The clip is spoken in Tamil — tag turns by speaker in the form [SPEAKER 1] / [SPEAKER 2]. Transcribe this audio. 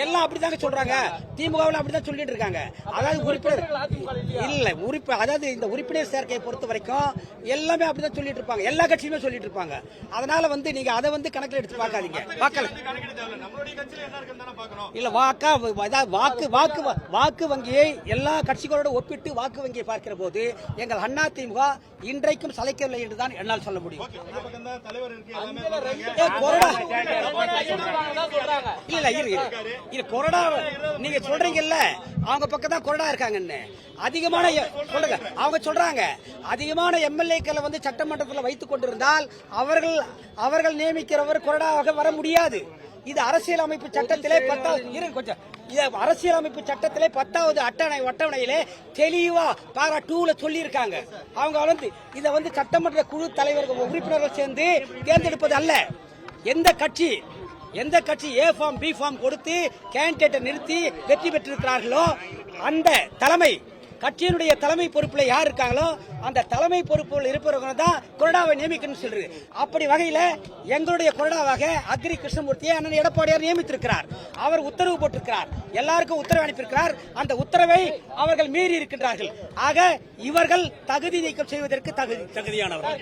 [SPEAKER 1] எல்லாம் அப்படிதாங்க சொல்றாங்க. திமுகவில் அப்படிதான் சொல்லிட்டு இருக்காங்க. அதாவது அதாவது இந்த உறுப்பினர் சேர்க்கையை பொறுத்த வரைக்கும் எல்லாமே அப்படிதான் சொல்லிட்டு இருப்பாங்க. எல்லா கட்சியுமே சொல்லிட்டு இருப்பாங்க. அதனால நீங்க அதை கணக்கில் எடுத்து பார்க்காதீங்க. இல்ல வாக்கு வங்கியை எல்லா கட்சிகளோட ஒப்பிட்டு வாக்கு வங்கியை பார்க்கிற போது எங்கள் அண்ணா திமுக இன்றைக்கும் சளைக்கவில்லை என்றுதான் என்னால் சொல்ல முடியும். கொறடா நீங்க சொல்றீங்கல்ல, அவங்க பக்கம் தான் கொறடா இருக்காங்கன்னு அதிகமான சொல்லுங்க. அவங்க சொல்றாங்க அதிகமான எம்எல்ஏக்களை சட்டமன்றத்தில் வைத்துக் கொண்டிருந்தால் அவர்கள் நியமிக்கிறவர் கொறடாவாக வர முடியாது. இது அரசியலமைப்பு சட்டத்திலே 10வது அட்டவணையிலே தெளிவா பாரா 2ல சொல்லி இருக்காங்க. அவங்க இத சட்டமன்ற குழு தலைவர்கள் உறுப்பினர்கள் சேர்ந்து தேர்ந்தெடுப்பது அல்ல. எந்த கட்சி ஏ ஃபார்ம் பி ஃபார்ம் கொடுத்து கேண்டிடேட்டை நிறுத்தி வெற்றி பெற்றிருக்கிறார்களோ அந்த கட்சியினுடைய தலைமை பொறுப்பில் யார் இருக்காங்களோ அந்த தலைமை பொறுப்பில் இருப்பவங்க தான் கொறடாவை நியமிக்கணும்னு சொல்றது. அப்படி வகையில எங்களுடைய கொறடாவாக அக்ரி கிருஷ்ணமூர்த்தியை அண்ணன் எடப்பாடியார் நியமித்திருக்கிறார். அவர் உத்தரவு போட்டிருக்கிறார். எல்லாருக்கும் உத்தரவு அனுப்பியிருக்கிறார். அந்த உத்தரவை அவர்கள் மீறி இருக்கின்றார்கள். ஆக இவர்கள் தகுதி நீக்கம் செய்வதற்கு தகுதியானவர்கள்.